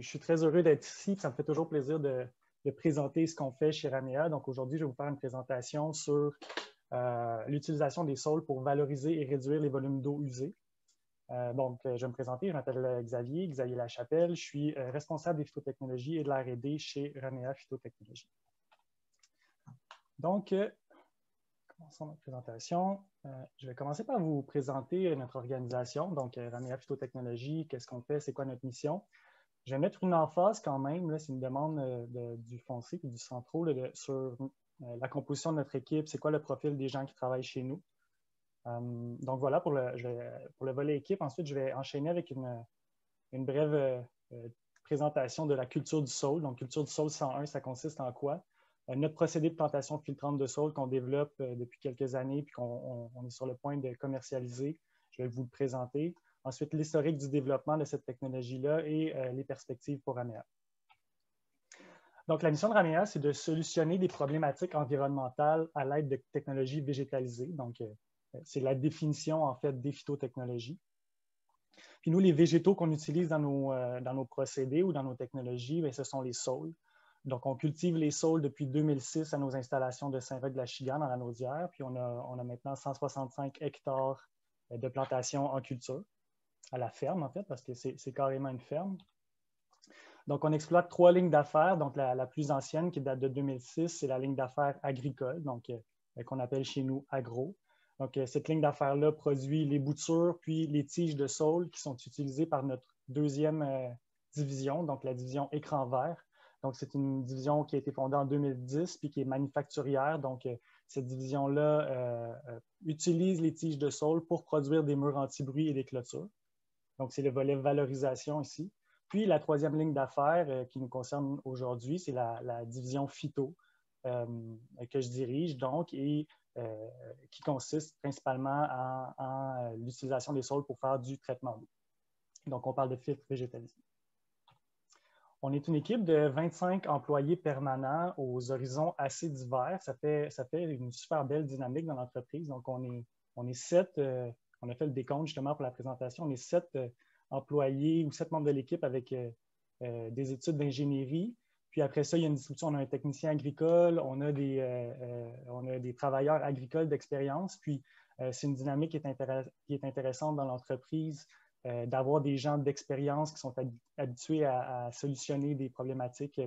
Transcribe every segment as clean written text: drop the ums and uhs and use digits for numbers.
suis très heureux d'être ici. Ça me fait toujours plaisir de présenter ce qu'on fait chez Ramea. Donc aujourd'hui, je vais vous faire une présentation sur l'utilisation des sols pour valoriser et réduire les volumes d'eau usés. Je vais me présenter. Je m'appelle Xavier Lachapelle. Je suis responsable des phytotechnologies et de l'R&D chez Ramea Phytotechnologies. Donc, commençons notre présentation. Je vais commencer par vous présenter notre organisation. Donc, Ramea Phytotechnologies, qu'est-ce qu'on fait, c'est quoi notre mission? Je vais mettre une emphase quand même, c'est une demande du foncier et du Centro sur la composition de notre équipe, c'est quoi le profil des gens qui travaillent chez nous. Donc voilà pour le volet équipe. Ensuite, je vais enchaîner avec une brève présentation de la culture du sol. Donc, culture du sol 101, ça consiste en quoi? Notre procédé de plantation filtrante de sol qu'on développe depuis quelques années puis qu'on est sur le point de commercialiser. Je vais vous le présenter. Ensuite, l'historique du développement de cette technologie-là et les perspectives pour Ramea. Donc, la mission de Ramea, c'est de solutionner des problématiques environnementales à l'aide de technologies végétalisées. Donc, c'est la définition, en fait, des phytotechnologies. Puis nous, les végétaux qu'on utilise dans nos procédés ou dans nos technologies, bien, ce sont les saules. Donc, on cultive les saules depuis 2006 à nos installations de Saint-Roch-de-la-Chigan dans la Naudière. Puis, on a maintenant 165 hectares de plantations en culture, à la ferme, en fait, parce que c'est carrément une ferme. Donc, on exploite 3 lignes d'affaires. Donc, la plus ancienne, qui date de 2006, c'est la ligne d'affaires agricole, donc qu'on appelle chez nous agro. Donc, cette ligne d'affaires-là produit les boutures puis les tiges de saule qui sont utilisées par notre deuxième division, donc la division écran vert. Donc, c'est une division qui a été fondée en 2010 puis qui est manufacturière. Donc, cette division-là utilise les tiges de saule pour produire des murs anti-bruit et des clôtures. Donc, c'est le volet valorisation ici. Puis, la troisième ligne d'affaires qui nous concerne aujourd'hui, c'est la division phyto que je dirige, donc, et qui consiste principalement en l'utilisation des sols pour faire du traitement d'eau. Donc, on parle de filtres végétalisés. On est une équipe de 25 employés permanents aux horizons assez divers. Ça fait une super belle dynamique dans l'entreprise. Donc, on est 7, on a fait le décompte justement pour la présentation, on est 7 employés ou 7 membres de l'équipe avec des études d'ingénierie. Puis après ça, il y a une distribution, on a un technicien agricole, on a des travailleurs agricoles d'expérience. Puis c'est une dynamique qui est intéressante dans l'entreprise, d'avoir des gens d'expérience qui sont habitués à solutionner des problématiques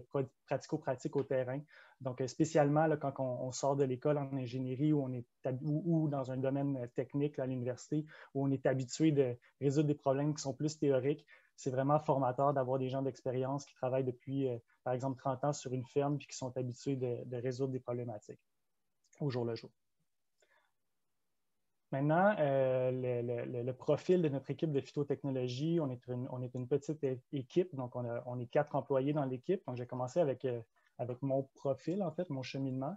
pratico-pratiques au terrain. Donc, spécialement là, quand on sort de l'école en ingénierie ou dans un domaine technique à l'université où on est habitué de résoudre des problèmes qui sont plus théoriques, c'est vraiment formateur d'avoir des gens d'expérience qui travaillent depuis, par exemple, 30 ans sur une ferme et qui sont habitués de résoudre des problématiques au jour le jour. Maintenant, le profil de notre équipe de phytotechnologie, on est une petite équipe, donc on est 4 employés dans l'équipe. Donc, j'ai commencé avec mon profil, en fait, mon cheminement.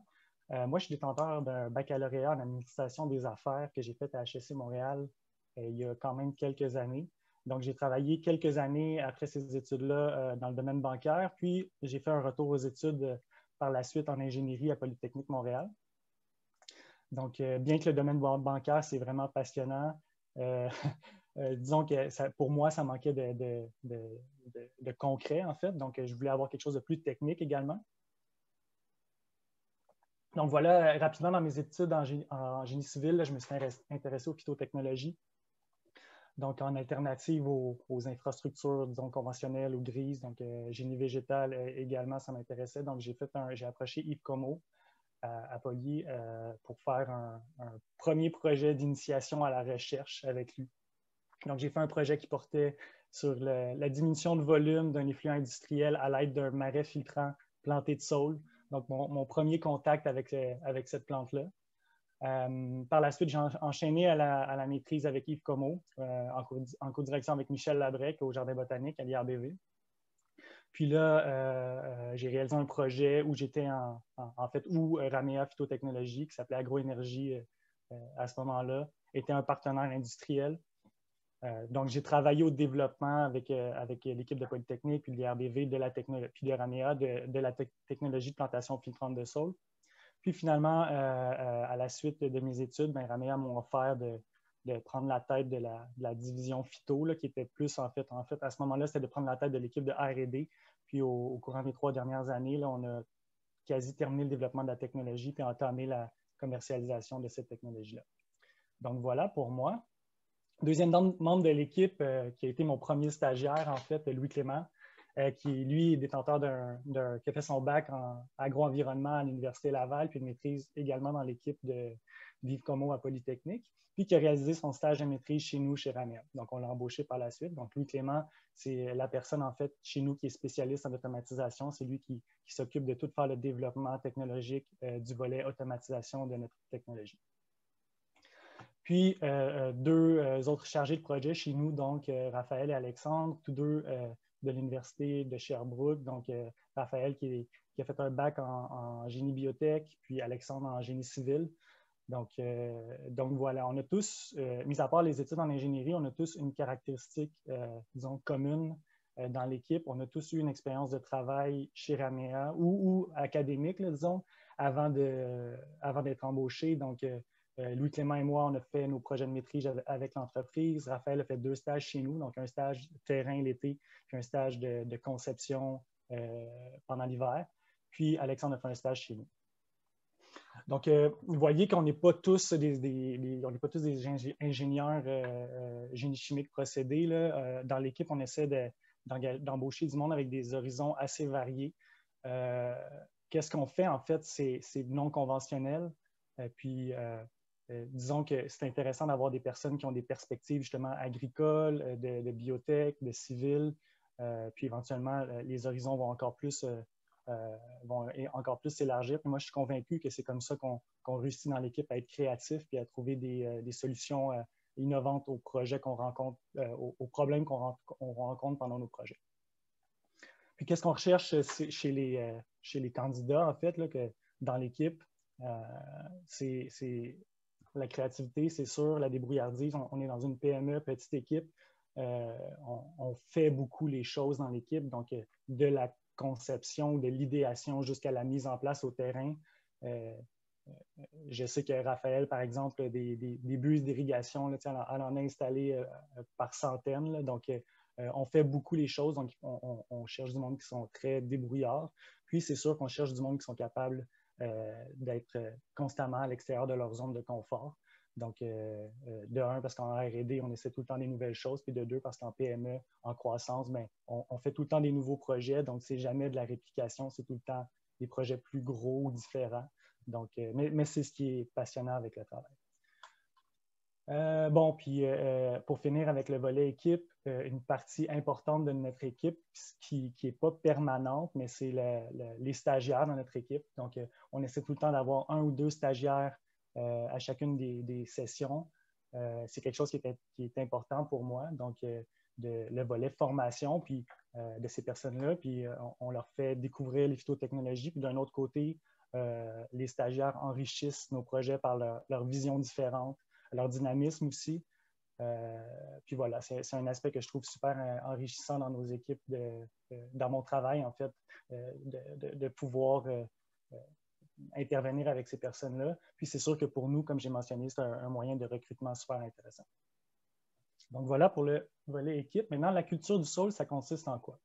Moi, je suis détenteur d'un baccalauréat en administration des affaires que j'ai fait à HEC Montréal il y a quand même quelques années. Donc, j'ai travaillé quelques années après ces études-là dans le domaine bancaire, puis j'ai fait un retour aux études par la suite en ingénierie à Polytechnique Montréal. Donc, bien que le domaine bancaire, c'est vraiment passionnant, disons que pour moi, ça manquait de concret, en fait. Donc, je voulais avoir quelque chose de plus technique également. Donc, voilà, rapidement, dans mes études en génie civil, là, je me suis intéressé aux phytotechnologies. Donc, en alternative aux infrastructures, disons, conventionnelles ou grises. Donc, génie végétal également, ça m'intéressait. Donc, j'ai approché Yves Comeau à Poly pour faire un premier projet d'initiation à la recherche avec lui. Donc, j'ai fait un projet qui portait sur la diminution de volume d'un effluent industriel à l'aide d'un marais filtrant planté de saule. Donc, mon premier contact avec cette plante-là. Par la suite, j'ai enchaîné à la maîtrise avec Yves Comeau, en co-direction avec Michel Labrec au Jardin botanique à l'IRBV. Puis là, j'ai réalisé un projet où j'étais où Ramea Phytotechnologies, qui s'appelait Agroénergie à ce moment-là, était un partenaire industriel. Donc, j'ai travaillé au développement avec l'équipe de Polytechnique, puis de l'IRBV, puis de Ramea, de la technologie de plantation filtrante de sol. Puis finalement, à la suite de mes études, Ramea m'a offert de prendre la tête de la division phyto, là, qui était plus, en fait, à ce moment-là, c'était de prendre la tête de l'équipe de R&D. Puis au courant des 3 dernières années, là, on a quasi terminé le développement de la technologie puis entamé la commercialisation de cette technologie-là. Donc voilà pour moi. Deuxième membre de l'équipe, qui a été mon premier stagiaire, en fait, Louis Clément, qui, lui, est détenteur qui a fait son bac en agro-environnement à l'Université Laval, puis une maîtrise également dans l'équipe d'Yves Comeau à Polytechnique, puis qui a réalisé son stage de maîtrise chez nous, chez Ramel. Donc, on l'a embauché par la suite. Donc, Louis Clément, c'est la personne, en fait, chez nous qui est spécialiste en automatisation. C'est lui qui s'occupe de tout faire le développement technologique du volet automatisation de notre technologie. Puis, deux autres chargés de projet chez nous, donc Raphaël et Alexandre, tous deux de l'Université de Sherbrooke. Donc, Raphaël qui a fait un bac en génie biotech, puis Alexandre en génie civil. Donc voilà, on a tous, mis à part les études en ingénierie, on a tous une caractéristique, disons, commune dans l'équipe. On a tous eu une expérience de travail chez Ramea ou académique, là, disons, avant d'être embauchés. Donc, Louis Clément et moi, on a fait nos projets de maîtrise avec l'entreprise. Raphaël a fait 2 stages chez nous, donc un stage terrain l'été, puis un stage de conception pendant l'hiver. Puis Alexandre a fait un stage chez nous. Donc, vous voyez qu'on n'est pas tous des ingénieurs génie chimique procédés. Là. Dans l'équipe, on essaie d'embaucher du monde avec des horizons assez variés. Qu'est-ce qu'on fait, en fait, c'est non conventionnel. Puis, disons que c'est intéressant d'avoir des personnes qui ont des perspectives justement agricoles, de biotech, de civil, puis éventuellement, les horizons vont encore plus s'élargir. Puis moi, je suis convaincu que c'est comme ça qu'on réussit dans l'équipe à être créatif et à trouver des solutions innovantes aux projets qu'on rencontre, aux problèmes qu'on rencontre pendant nos projets. Puis qu'est-ce qu'on recherche chez les candidats, en fait, là, dans l'équipe? C'est la créativité, c'est sûr, la débrouillardise. On est dans une PME, petite équipe. On fait beaucoup les choses dans l'équipe, donc de la conception, de l'idéation jusqu'à la mise en place au terrain. Je sais que Raphaël, par exemple, des buses d'irrigation, elle en a installé par centaines. Là, donc, on fait beaucoup les choses. Donc, on cherche du monde qui sont très débrouillards. Puis, c'est sûr qu'on cherche du monde qui sont capables d'être constamment à l'extérieur de leur zone de confort. Donc, de un, parce qu'en R&D, on essaie tout le temps des nouvelles choses, puis de deux, parce qu'en PME, en croissance, ben, on fait tout le temps des nouveaux projets, donc c'est jamais de la réplication, c'est tout le temps des projets plus gros ou différents. Donc, mais c'est ce qui est passionnant avec le travail. Bon, puis pour finir avec le volet équipe, une partie importante de notre équipe qui n'est pas permanente, mais c'est les stagiaires dans notre équipe. Donc, on essaie tout le temps d'avoir 1 ou 2 stagiaires à chacune des sessions. C'est quelque chose qui est important pour moi. Donc, le volet formation puis, de ces personnes-là, puis on leur fait découvrir les phytotechnologies. Puis d'un autre côté, les stagiaires enrichissent nos projets par leur vision différente, leur dynamisme aussi. Puis voilà, c'est un aspect que je trouve super enrichissant dans nos équipes, dans mon travail, en fait, de pouvoir intervenir avec ces personnes-là. Puis c'est sûr que pour nous, comme j'ai mentionné, c'est un moyen de recrutement super intéressant. Donc voilà pour le volet équipe. Maintenant, la culture du sol, ça consiste en quoi?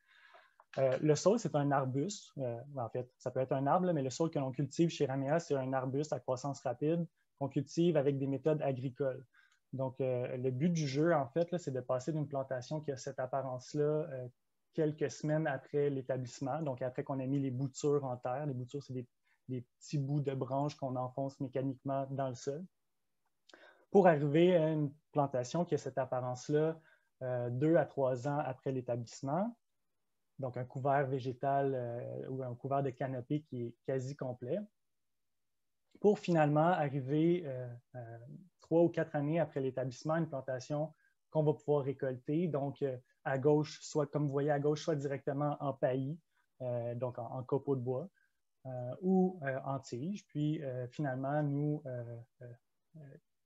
Le saule, c'est un arbuste. En fait, ça peut être un arbre, mais le saule que l'on cultive chez Ramea, c'est un arbuste à croissance rapide qu'on cultive avec des méthodes agricoles. Donc, le but du jeu, en fait, c'est de passer d'une plantation qui a cette apparence-là quelques semaines après l'établissement, donc après qu'on ait mis les boutures en terre. Les boutures, c'est des petits bouts de branches qu'on enfonce mécaniquement dans le sol, pour arriver à une plantation qui a cette apparence-là 2 à 3 ans après l'établissement. Donc, un couvert végétal ou un couvert de canopée qui est quasi complet, pour finalement arriver 3 ou 4 années après l'établissement, une plantation qu'on va pouvoir récolter. Donc, à gauche, soit comme vous voyez à gauche, soit directement en paillis, donc en copeaux de bois, ou en tige. Puis, finalement, nous,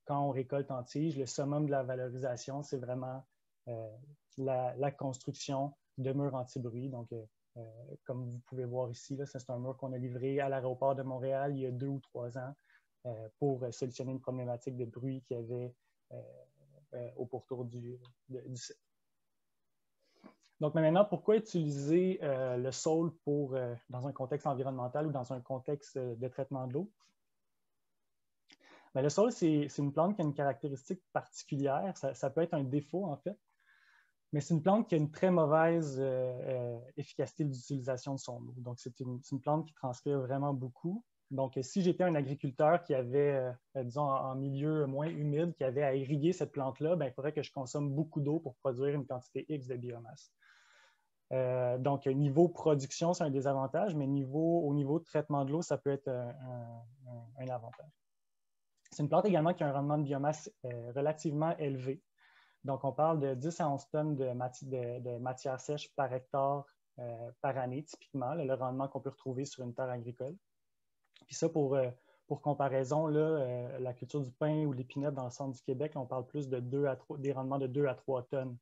quand on récolte en tige, le summum de la valorisation, c'est vraiment la construction de murs anti-bruit. Donc, comme vous pouvez voir ici, c'est un mur qu'on a livré à l'aéroport de Montréal il y a 2 ou 3 ans pour solutionner une problématique de bruit qu'il y avait au pourtour du site. Donc maintenant, pourquoi utiliser le sol dans un contexte environnemental ou dans un contexte de traitement de l'eau? Le sol, c'est une plante qui a une caractéristique particulière. Ça peut être un défaut, en fait, mais c'est une plante qui a une très mauvaise efficacité d'utilisation de son eau. Donc, c'est une plante qui transpire vraiment beaucoup. Donc, si j'étais un agriculteur qui avait, disons, en milieu moins humide, qui avait à irriguer cette plante-là, il faudrait que je consomme beaucoup d'eau pour produire une quantité X de biomasse. Donc, niveau production, c'est un désavantage, mais au niveau de traitement de l'eau, ça peut être un avantage. C'est une plante également qui a un rendement de biomasse relativement élevé. Donc, on parle de 10 à 11 tonnes de matière sèche par hectare par année, typiquement, le rendement qu'on peut retrouver sur une terre agricole. Puis ça, pour comparaison, là, la culture du pain ou l'épinette dans le centre du Québec, on parle plus de des rendements de 2 à 3 tonnes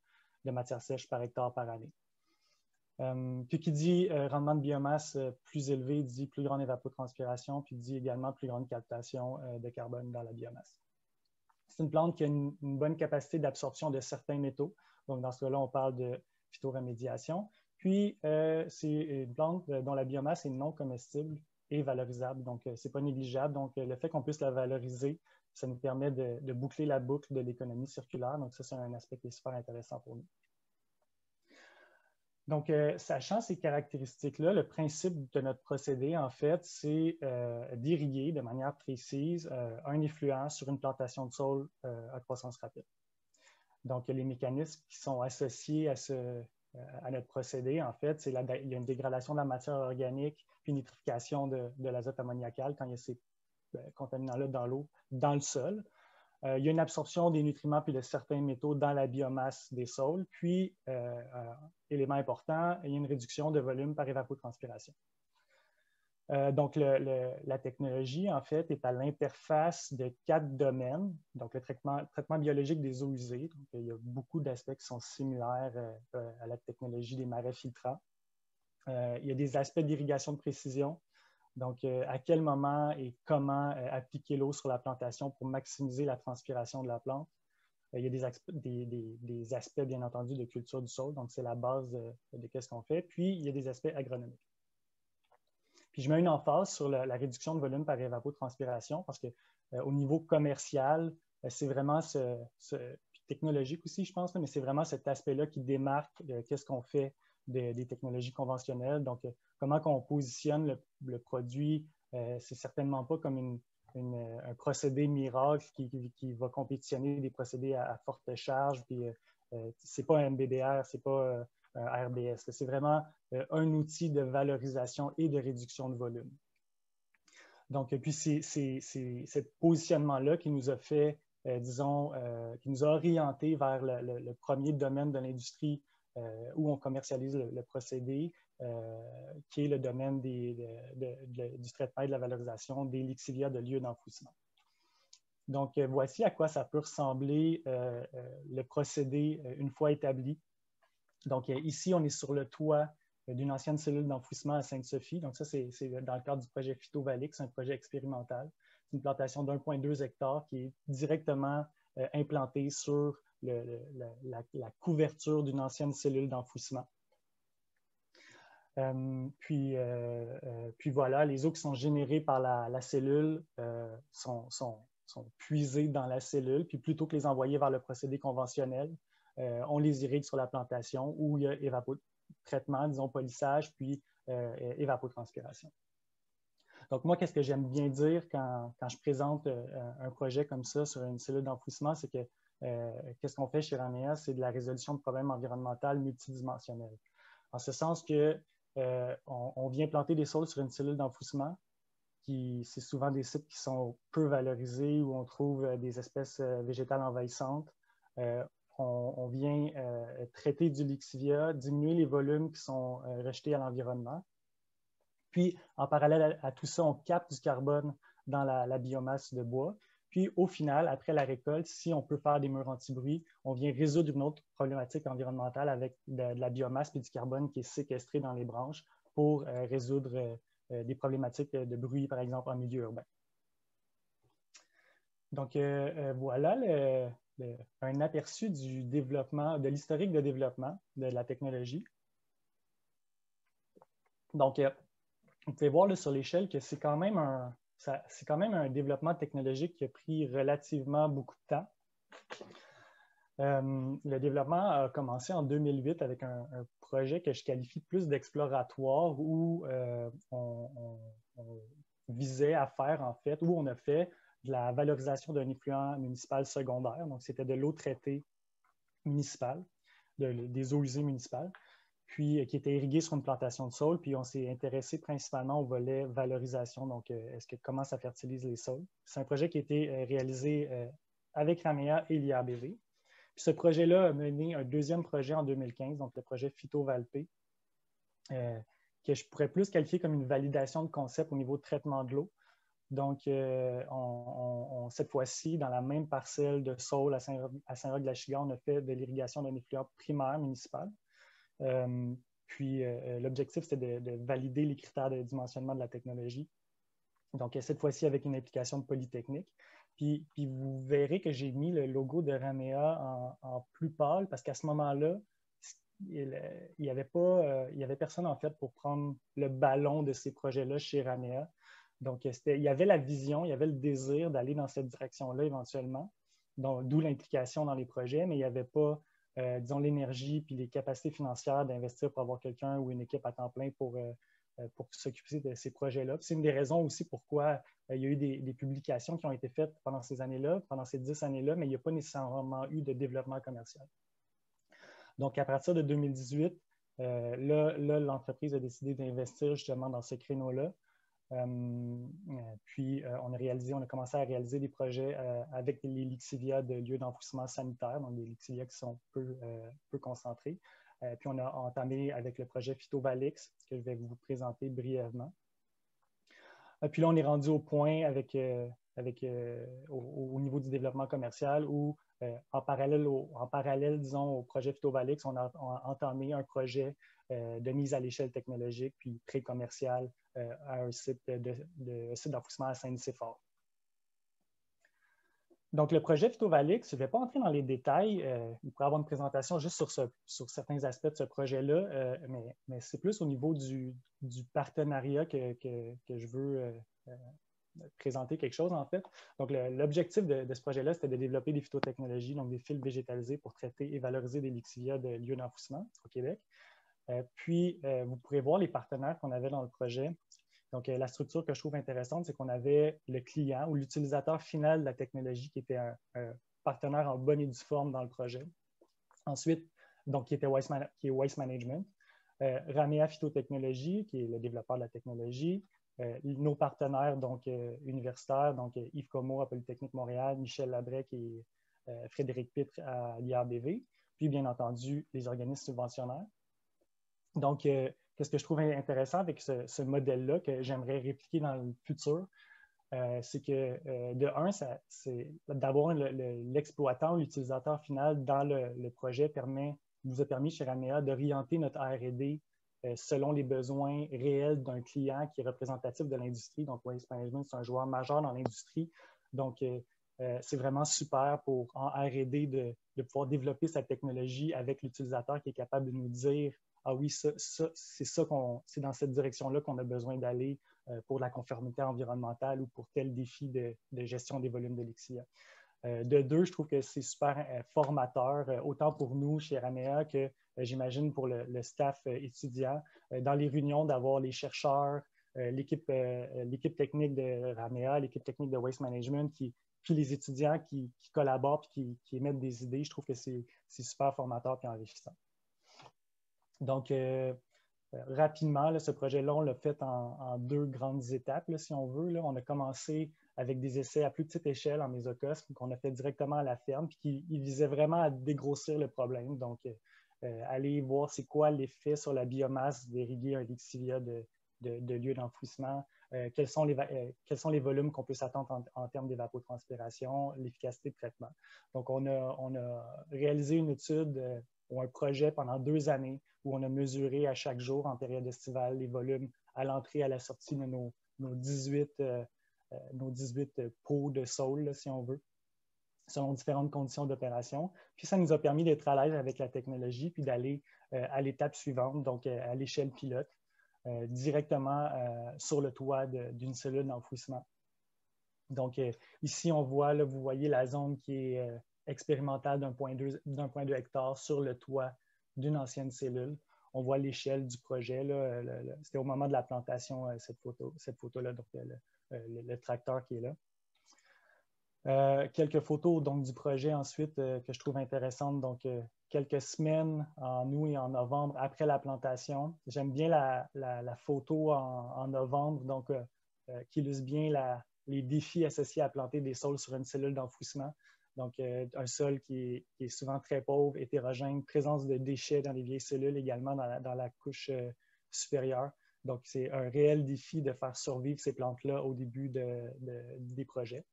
de matière sèche par hectare par année. Puis qui dit rendement de biomasse plus élevé, dit plus grande évapotranspiration, puis dit également plus grande captation de carbone dans la biomasse. C'est une plante qui a une bonne capacité d'absorption de certains métaux. Donc, dans ce cas-là, on parle de phytoremédiation. Puis, c'est une plante dont la biomasse est non comestible et valorisable. Donc, ce n'est pas négligeable. Donc, le fait qu'on puisse la valoriser, ça nous permet de boucler la boucle de l'économie circulaire. Donc, ça, c'est un aspect qui est super intéressant pour nous. Donc, sachant ces caractéristiques-là, le principe de notre procédé, en fait, c'est d'irriguer de manière précise un effluent sur une plantation de sol à croissance rapide. Donc, les mécanismes qui sont associés à notre procédé, en fait, il y a une dégradation de la matière organique, puis une nitrification de l'azote ammoniacal quand il y a ces contaminants-là dans l'eau, dans le sol. Il y a une absorption des nutriments puis de certains métaux dans la biomasse des sols. Puis, élément important, il y a une réduction de volume par évapotranspiration. Donc, la technologie, en fait, est à l'interface de 4 domaines. Donc, le traitement biologique des eaux usées. Donc, il y a beaucoup d'aspects qui sont similaires à la technologie des marais filtrants. Il y a des aspects d'irrigation de précision. Donc, à quel moment et comment appliquer l'eau sur la plantation pour maximiser la transpiration de la plante. Il y a des aspects, bien entendu, de culture du sol. Donc, c'est la base de ce qu'on fait. Puis, il y a des aspects agronomiques. Puis, je mets une emphase sur la réduction de volume par évapotranspiration parce qu'au niveau commercial, c'est vraiment technologique aussi, je pense, mais c'est vraiment cet aspect-là qui démarque qu'est-ce qu'on fait des technologies conventionnelles. Donc, comment on positionne le produit, c'est certainement pas comme un procédé miracle qui va compétitionner des procédés à forte charge. Puis, c'est pas un MBBR, c'est pas un RDS. C'est vraiment un outil de valorisation et de réduction de volume. Donc, puis c'est ce positionnement-là qui nous a fait, disons, qui nous a orienté vers le premier domaine de l'industrie où on commercialise le procédé, qui est le domaine du traitement et de la valorisation des lixiviats de lieux d'enfouissement. Donc, voici à quoi ça peut ressembler le procédé une fois établi. Donc, ici, on est sur le toit d'une ancienne cellule d'enfouissement à Sainte-Sophie. Donc, ça, c'est dans le cadre du projet Phytovalic, c'est un projet expérimental. C'est une plantation d'1,2 hectare qui est directement implantée sur la couverture d'une ancienne cellule d'enfouissement. Puis voilà, les eaux qui sont générées par la cellule sont puisées dans la cellule, puis plutôt que les envoyer vers le procédé conventionnel, on les irrigue sur la plantation où il y a évapotraitement, disons polissage, puis évapotranspiration. Donc moi, qu'est-ce que j'aime bien dire quand je présente un projet comme ça sur une cellule d'enfouissement, c'est que qu'est-ce qu'on fait chez Ramea, c'est de la résolution de problèmes environnementaux multidimensionnels. En ce sens que on vient planter des sols sur une cellule d'enfouissement, c'est souvent des sites qui sont peu valorisés, où on trouve des espèces végétales envahissantes. On vient traiter du lixivia, diminuer les volumes qui sont rejetés à l'environnement. Puis, en parallèle à tout ça, on capte du carbone dans la biomasse de bois. Puis, au final, après la récolte, si on peut faire des murs anti-bruit, on vient résoudre une autre problématique environnementale avec de la biomasse et du carbone qui est séquestré dans les branches pour résoudre des problématiques de bruit, par exemple, en milieu urbain. Donc, voilà un aperçu du développement, de l'historique de développement de la technologie. Donc, vous pouvez voir là, sur l'échelle que c'est quand même un développement technologique qui a pris relativement beaucoup de temps. Le développement a commencé en 2008 avec un projet que je qualifie plus d'exploratoire où on visait à faire, en fait, où on a fait de la valorisation d'un effluent municipal secondaire. Donc, c'était de l'eau traitée municipale, des eaux usées municipales, puis qui était irriguée sur une plantation de saules. Puis, on s'est intéressé principalement au volet valorisation. Donc, comment ça fertilise les sols? C'est un projet qui a été réalisé avec Ramea et l'IABV. Puis ce projet-là a mené un deuxième projet en 2015, donc le projet Phyto-Valpé, que je pourrais plus qualifier comme une validation de concept au niveau de traitement de l'eau. Donc, cette fois-ci, dans la même parcelle de Saules à Saint-Roch-de-la-Chigan, on a fait de l'irrigation d'un effluent primaire municipal. Puis, l'objectif, c'était de valider les critères de dimensionnement de la technologie. Donc, cette fois-ci, avec une application de Polytechnique. Puis vous verrez que j'ai mis le logo de Ramea en plus pâle parce qu'à ce moment-là, il n'y avait personne en fait pour prendre le ballon de ces projets-là chez Ramea. Donc, il y avait la vision, il y avait le désir d'aller dans cette direction-là éventuellement, d'où l'implication dans les projets, mais il n'y avait pas, disons, l'énergie puis les capacités financières d'investir pour avoir quelqu'un ou une équipe à temps plein pour s'occuper de ces projets-là. C'est une des raisons aussi pourquoi il y a eu des publications qui ont été faites pendant ces années-là, pendant ces 10 années-là, mais il n'y a pas nécessairement eu de développement commercial. Donc, à partir de 2018, l'entreprise a décidé d'investir justement dans ce créneau-là. Puis, on a commencé à réaliser des projets avec les lixivia de lieux d'enfouissement sanitaire, donc des lixivia qui sont peu concentrés. Puis, on a entamé avec le projet Phytovalix, que je vais vous présenter brièvement. Puis là, on est rendu au point au niveau du développement commercial où, en parallèle, disons, au projet Phytovalix, on a entamé un projet de mise à l'échelle technologique puis pré-commercial à un site d'enfouissement à Saint-Nicéphore. Donc, le projet Phytovalix, je ne vais pas entrer dans les détails. Il pourrait y avoir une présentation juste sur certains aspects de ce projet-là, mais c'est plus au niveau du partenariat que je veux présenter quelque chose, en fait. Donc, l'objectif de ce projet-là, c'était de développer des phytotechnologies, donc des fils végétalisés pour traiter et valoriser des lixivia de lieux d'enfouissement au Québec. Puis, vous pourrez voir les partenaires qu'on avait dans le projet. Donc, la structure que je trouve intéressante, c'est qu'on avait le client ou l'utilisateur final de la technologie qui était un partenaire en bonne et due forme dans le projet. Ensuite, donc, qui est Waste Management. Ramea Phytotechnologies, qui est le développeur de la technologie. Nos partenaires donc, universitaires, donc Yves Comeau à Polytechnique Montréal, Michel Labrec et Frédéric Pitre à l'IABV. Puis, bien entendu, les organismes subventionnaires. Donc, qu'est-ce que je trouve intéressant avec ce modèle-là que j'aimerais répliquer dans le futur, c'est que, de un, c'est d'avoir l'exploitant ou l'utilisateur final dans le projet nous a permis chez Ramea d'orienter notre R&D selon les besoins réels d'un client qui est représentatif de l'industrie. Donc, Waste Management, c'est un joueur majeur dans l'industrie. Donc, c'est vraiment super en R&D de pouvoir développer cette technologie avec l'utilisateur qui est capable de nous dire « Ah oui, c'est dans cette direction-là qu'on a besoin d'aller pour la conformité environnementale ou pour tel défi de gestion des volumes de lixivia. » De deux, je trouve que c'est super formateur, autant pour nous chez Ramea que j'imagine pour le staff étudiant, dans les réunions d'avoir les chercheurs, l'équipe technique de Ramea, l'équipe technique de Waste Management, puis les étudiants qui collaborent et qui émettent des idées. Je trouve que c'est super formateur et enrichissant. Donc, rapidement, là, ce projet-là, on l'a fait en deux grandes étapes, là, si on veut. Là. On a commencé avec des essais à plus petite échelle en mésocosme qu'on a fait directement à la ferme, puis qui visaient vraiment à dégrossir le problème. Donc, aller voir c'est quoi l'effet sur la biomasse d'irriguer un lixivia de lieux d'enfouissement, quels sont les volumes qu'on peut s'attendre en termes d'évapotranspiration, l'efficacité de traitement. Donc, on a réalisé une étude ou un projet pendant 2 années où on a mesuré à chaque jour en période estivale les volumes à l'entrée et à la sortie de nos 18 pots de saules, là, si on veut. selon différentes conditions d'opération. Puis ça nous a permis d'être à l'aise avec la technologie, puis d'aller à l'étape suivante, donc à l'échelle pilote, directement sur le toit d'une cellule d'enfouissement. Donc ici, on voit, là, vous voyez la zone qui est expérimentale d'1,2 hectare sur le toit d'une ancienne cellule. On voit l'échelle du projet. C'était au moment de la plantation, cette photo-là, donc le tracteur qui est là. Quelques photos donc, du projet ensuite que je trouve intéressantes. Donc, quelques semaines en août et en novembre après la plantation. J'aime bien la photo en novembre, donc, qui illustre bien les défis associés à planter des sols sur une cellule d'enfouissement. Donc, un sol qui est souvent très pauvre, hétérogène, présence de déchets dans les vieilles cellules également dans la couche supérieure. Donc, c'est un réel défi de faire survivre ces plantes-là au début des projets.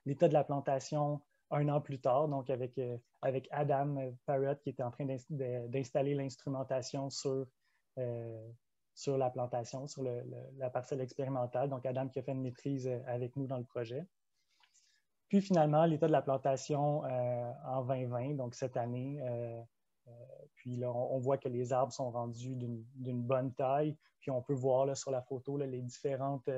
L'état de la plantation 1 an plus tard, donc avec Adam Parrott qui était en train d'installer l'instrumentation sur la plantation, sur la parcelle expérimentale. Donc, Adam qui a fait une maîtrise avec nous dans le projet. Puis finalement, l'état de la plantation en 2020, donc cette année. Puis là, on voit que les arbres sont rendus d'une bonne taille. Puis on peut voir là, sur la photo là, les différentes...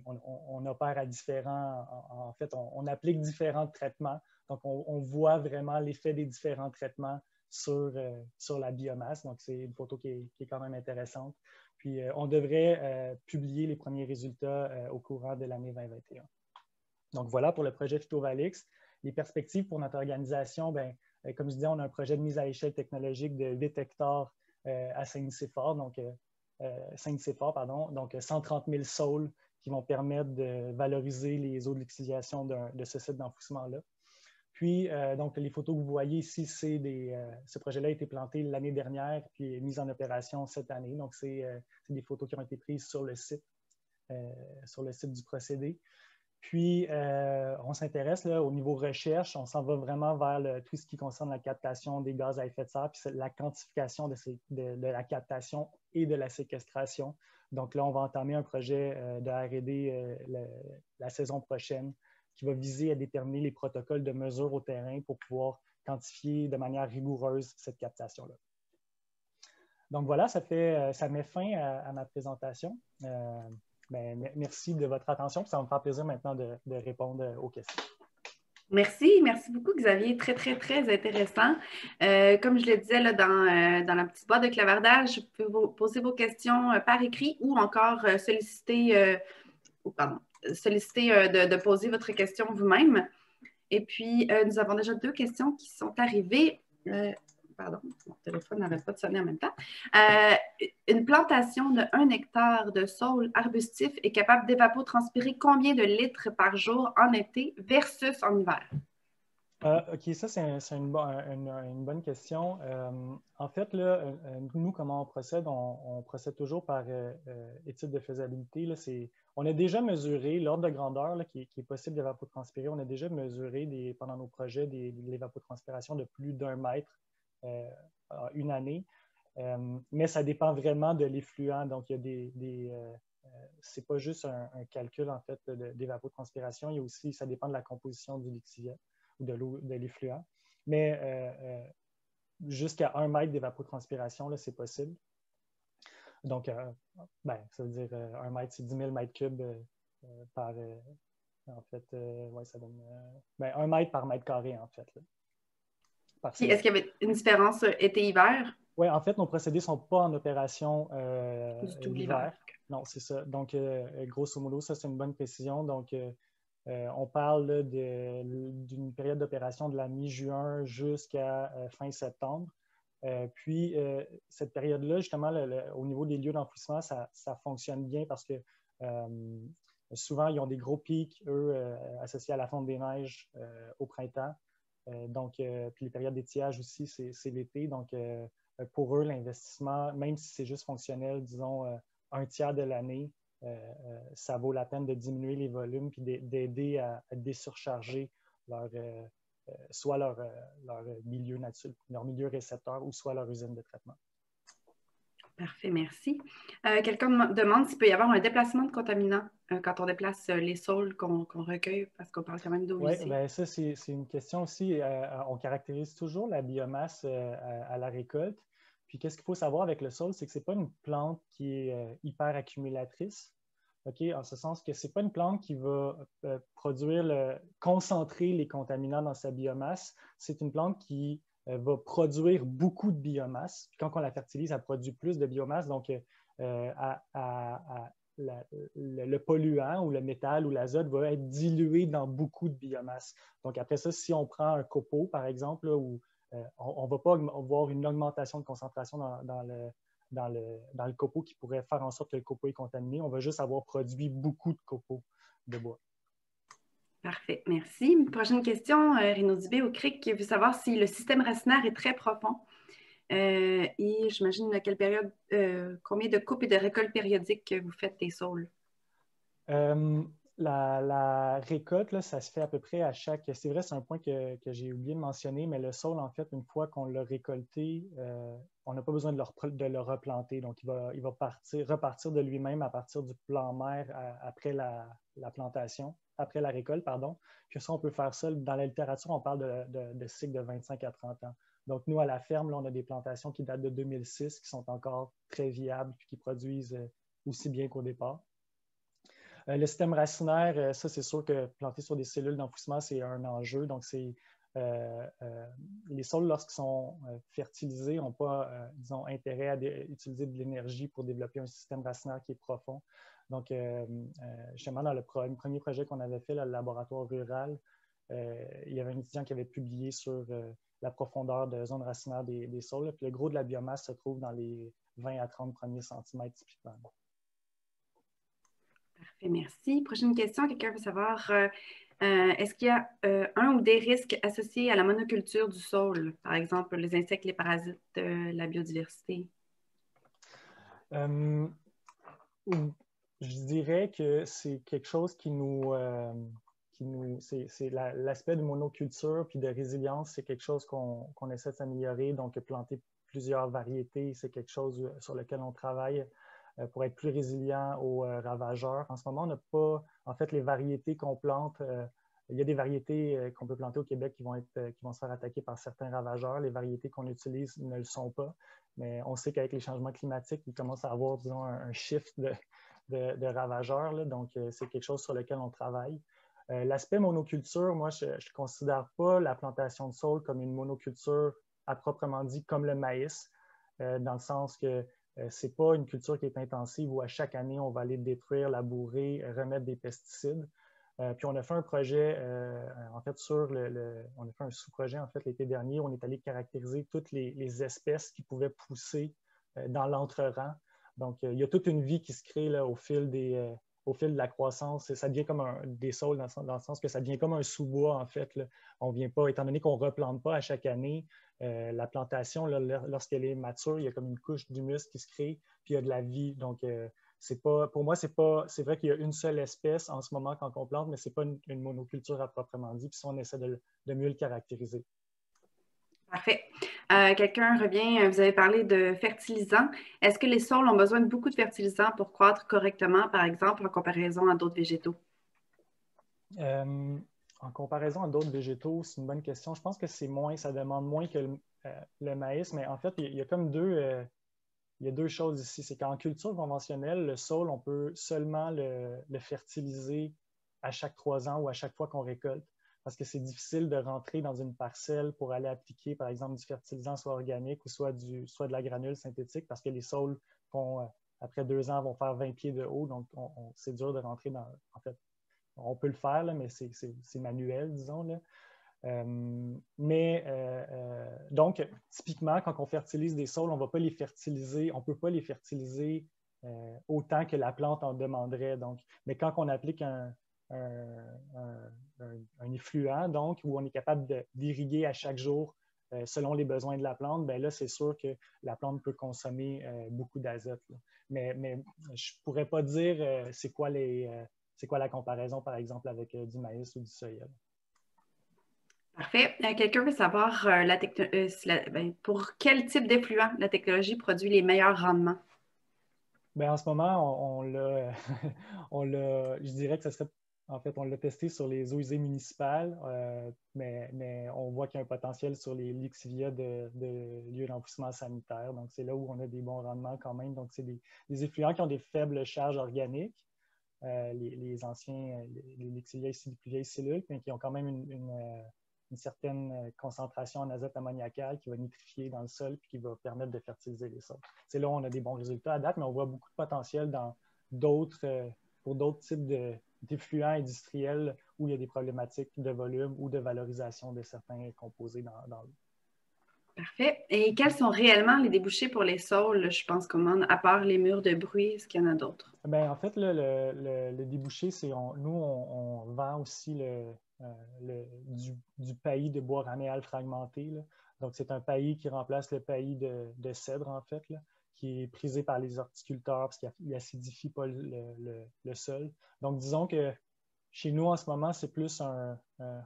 on opère à différents... En fait, on applique différents traitements. Donc, on voit vraiment l'effet des différents traitements sur la biomasse. Donc, c'est une photo qui est quand même intéressante. Puis, on devrait publier les premiers résultats au courant de l'année 2021. Donc, voilà pour le projet Phytovalix. Les perspectives pour notre organisation, bien, comme je disais, on a un projet de mise à échelle technologique de 8 hectares à Saint-Nicéphore, donc 130 000 saules qui vont permettre de valoriser les eaux de lixiviation de ce site d'enfouissement-là. Puis, donc, les photos que vous voyez ici, ce projet-là a été planté l'année dernière puis mis en opération cette année. Donc, c'est des photos qui ont été prises sur le site du procédé. Puis, on s'intéresse au niveau recherche, on s'en va vraiment vers tout ce qui concerne la captation des gaz à effet de serre, puis la quantification de la captation et de la séquestration. Donc là, on va entamer un projet de R&D la saison prochaine qui va viser à déterminer les protocoles de mesure au terrain pour pouvoir quantifier de manière rigoureuse cette captation-là. Donc voilà, ça met fin à ma présentation. Ben, merci de votre attention. Ça va me faire plaisir maintenant de répondre aux questions. Merci beaucoup Xavier, très, très, très intéressant. Comme je le disais là, dans la petite boîte de clavardage, vous pouvez poser vos questions par écrit ou encore solliciter de poser votre question vous-même. Et puis, nous avons déjà 2 questions qui sont arrivées. Pardon, mon téléphone n'arrête pas de sonner en même temps. Une plantation de 1 hectare de saules arbustifs est capable d'évapotranspirer combien de litres par jour en été versus en hiver? OK, ça, c'est une bonne question. En fait, là, nous, comment on procède? On procède toujours par étude de faisabilité. Là, on a déjà mesuré l'ordre de grandeur là, qui est possible d'évapotranspirer. On a déjà mesuré pendant nos projets de l'évapotranspiration de plus d'1 mètre une année. Mais ça dépend vraiment de l'effluent. Donc, il y a c'est pas juste un calcul en fait d'évapotranspiration. Il y a aussi, ça dépend de la composition du lixiviant ou de l'effluent. Mais jusqu'à 1 mètre d'évapotranspiration, c'est possible. Donc, ça veut dire 1 mètre, c'est 10 000 mètres cubes par... en fait, ouais, ça donne 1 mètre par mètre carré, en fait. Puis, est-ce qu'il y avait une différence été-hiver? Oui, en fait, nos procédés ne sont pas en opération l'hiver. Non, c'est ça. Donc, grosso modo, ça, c'est une bonne précision. Donc, on parle d'une période d'opération de la mi-juin jusqu'à fin septembre. Puis, cette période-là, justement, au niveau des lieux d'enfouissement, ça fonctionne bien parce que souvent, ils ont des gros pics, eux, associés à la fonte des neiges au printemps. Puis les périodes d'étiage aussi, c'est l'été. Donc, pour eux, l'investissement, même si c'est juste fonctionnel, disons, 1/3 de l'année, ça vaut la peine de diminuer les volumes puis d'aider à désurcharger soit leur milieu récepteur ou soit leur usine de traitement. Parfait, merci. Quelqu'un demande s'il peut y avoir un déplacement de contaminants quand on déplace les saules qu'on recueille, parce qu'on parle quand même d'eau Oui, ici. bien ça, c'est une question aussi. On caractérise toujours la biomasse à la récolte. Puis, qu'est-ce qu'il faut savoir avec le sol, c'est que ce n'est pas une plante qui est hyper accumulatrice. OK? En ce sens que ce n'est pas une plante qui va concentrer les contaminants dans sa biomasse. C'est une plante qui va produire beaucoup de biomasse. Puis quand on la fertilise, elle produit plus de biomasse. Donc, le polluant ou le métal ou l'azote va être dilué dans beaucoup de biomasse. Donc, après ça, si on prend un copeau, par exemple, là, où on ne va pas voir une augmentation de concentration dans le copeau qui pourrait faire en sorte que le copeau est contaminé, on va juste avoir produit beaucoup de copeaux de bois. Parfait, merci. Prochaine question, Rino Dubé au CRIC qui veut savoir si le système racinaire est très profond. Et j'imagine à quelle période, combien de coupes et de récoltes périodiques que vous faites des saules? La récolte, là, ça se fait à peu près à chaque... C'est vrai, c'est un point que j'ai oublié de mentionner, mais le saule, en fait, une fois qu'on l'a récolté, on n'a pas besoin de le replanter. Donc, il va repartir de lui-même à partir du plan mère après la plantation, après la récolte, pardon. Puis ça, on peut faire ça. Dans la littérature, on parle de cycle de 25 à 30 ans. Donc, nous, à la ferme, là, on a des plantations qui datent de 2006, qui sont encore très viables et qui produisent aussi bien qu'au départ. Le système racinaire, ça, c'est sûr que planter sur des cellules d'enfouissement, c'est un enjeu. Donc, les sols, lorsqu'ils sont fertilisés, n'ont pas, disons, intérêt à utiliser de l'énergie pour développer un système racinaire qui est profond. Donc, justement, dans le premier projet qu'on avait fait, là, le laboratoire rural, il y avait un étudiant qui avait publié sur la profondeur de zone racinaire des sols. Puis le gros de la biomasse se trouve dans les 20 à 30 premiers centimètres typiquement. Parfait, merci. Prochaine question, quelqu'un veut savoir, est-ce qu'il y a un ou des risques associés à la monoculture du sol, par exemple les insectes, les parasites, la biodiversité? Je dirais que c'est quelque chose c'est l'aspect de monoculture puis de résilience, c'est quelque chose qu'on essaie de s'améliorer. Donc, planter plusieurs variétés, c'est quelque chose sur lequel on travaille pour être plus résilient aux ravageurs. En ce moment, on n'a pas, en fait, les variétés qu'on plante. Il y a des variétés qu'on peut planter au Québec qui vont se faire attaquer par certains ravageurs. Les variétés qu'on utilise ne le sont pas. Mais on sait qu'avec les changements climatiques, il commence à avoir, disons, un shift de ravageurs. Là. Donc, c'est quelque chose sur lequel on travaille. L'aspect monoculture, moi, je ne considère pas la plantation de saule comme une monoculture à proprement dit comme le maïs, dans le sens que ce n'est pas une culture qui est intensive où à chaque année, on va aller détruire, labourer, remettre des pesticides. Puis on a fait un projet, en fait, on a fait un sous-projet, en fait, l'été dernier, où on est allé caractériser toutes les espèces qui pouvaient pousser dans l'entre-rang. Donc, il y a toute une vie qui se crée là, au fil de la croissance. Ça devient comme des saules dans le sens que ça devient comme un sous-bois, en fait. Là. On vient pas, étant donné qu'on ne replante pas à chaque année, la plantation, là, lorsqu'elle est mature, il y a comme une couche d'humus qui se crée, puis il y a de la vie. Donc, pour moi, c'est vrai qu'il y a une seule espèce en ce moment quand on plante, mais ce n'est pas une monoculture à proprement dit. Puis ça, on essaie de mieux le caractériser. Parfait. Quelqu'un revient, vous avez parlé de fertilisants. Est-ce que les sols ont besoin de beaucoup de fertilisants pour croître correctement, par exemple, en comparaison à d'autres végétaux? En comparaison à d'autres végétaux, c'est une bonne question. Je pense que ça demande moins que le maïs, mais en fait, il y a comme il y a deux choses ici. C'est qu'en culture conventionnelle, le sol, on peut seulement le fertiliser à chaque 3 ans ou à chaque fois qu'on récolte, parce que c'est difficile de rentrer dans une parcelle pour aller appliquer, par exemple, du fertilisant soit organique ou soit de la granule synthétique, parce que les sols, après 2 ans, vont faire 20 pieds de haut, donc c'est dur de rentrer dans... En fait, on peut le faire, là, mais c'est manuel, disons. Là. Donc, typiquement, quand on fertilise des sols, on ne va pas les fertiliser, on ne peut pas les fertiliser autant que la plante en demanderait. Donc, mais quand on applique un effluent, donc, où on est capable d'irriguer à chaque jour selon les besoins de la plante, bien là, c'est sûr que la plante peut consommer beaucoup d'azote. Mais je ne pourrais pas dire c'est quoi la comparaison, par exemple, avec du maïs ou du soya. Parfait. Quelqu'un veut savoir pour quel type d'effluent la technologie produit les meilleurs rendements? Ben, en ce moment, on l'a, je dirais que ça serait, en fait, on l'a testé sur les eaux usées municipales, mais on voit qu'il y a un potentiel sur les lixivias de lieux d'enfouissement sanitaire. Donc, c'est là où on a des bons rendements quand même. Donc, c'est des effluents qui ont des faibles charges organiques, les anciens, les lixivias ici, les plus vieilles cellules, mais qui ont quand même une certaine concentration en azote ammoniacal qui va nitrifier dans le sol et qui va permettre de fertiliser les sols. C'est là où on a des bons résultats à date, mais on voit beaucoup de potentiel pour d'autres types d'effluents industriels où il y a des problématiques de volume ou de valorisation de certains composés dans l'eau. Parfait. Et quels sont réellement les débouchés pour les saules, je pense, à part les murs de bruit, est-ce qu'il y en a d'autres? Bien, en fait, là, le débouché, c'est nous, on vend aussi du paillis de bois raméal fragmenté. Là. Donc, c'est un paillis qui remplace le paillis de cèdre, en fait, là, qui est prisé par les horticulteurs parce qu'il n'acidifie pas le sol. Donc, disons que chez nous, en ce moment, c'est plus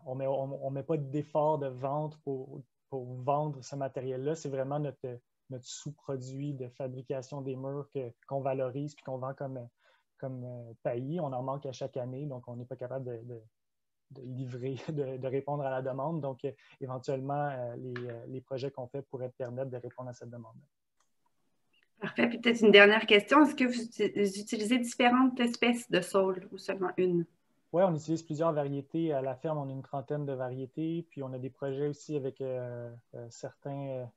on met pas d'effort de vente pour vendre ce matériel-là. C'est vraiment notre sous-produit de fabrication des murs qu'on valorise et qu'on vend comme paillis. On en manque à chaque année, donc on n'est pas capable de livrer, de répondre à la demande. Donc, éventuellement, les projets qu'on fait pourraient permettre de répondre à cette demande-là. Parfait. Puis peut-être une dernière question. Est-ce que vous utilisez différentes espèces de saules ou seulement une? Oui, on utilise plusieurs variétés. À la ferme, on a une trentaine de variétés. Puis on a des projets aussi avec certains,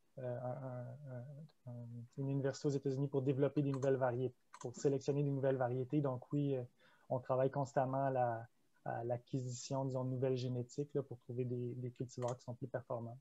une université aux États-Unis pour développer des nouvelles variétés, pour sélectionner des nouvelles variétés. Donc oui, on travaille constamment à l'acquisition, disons, de nouvelles génétiques là, pour trouver des cultivars qui sont plus performants.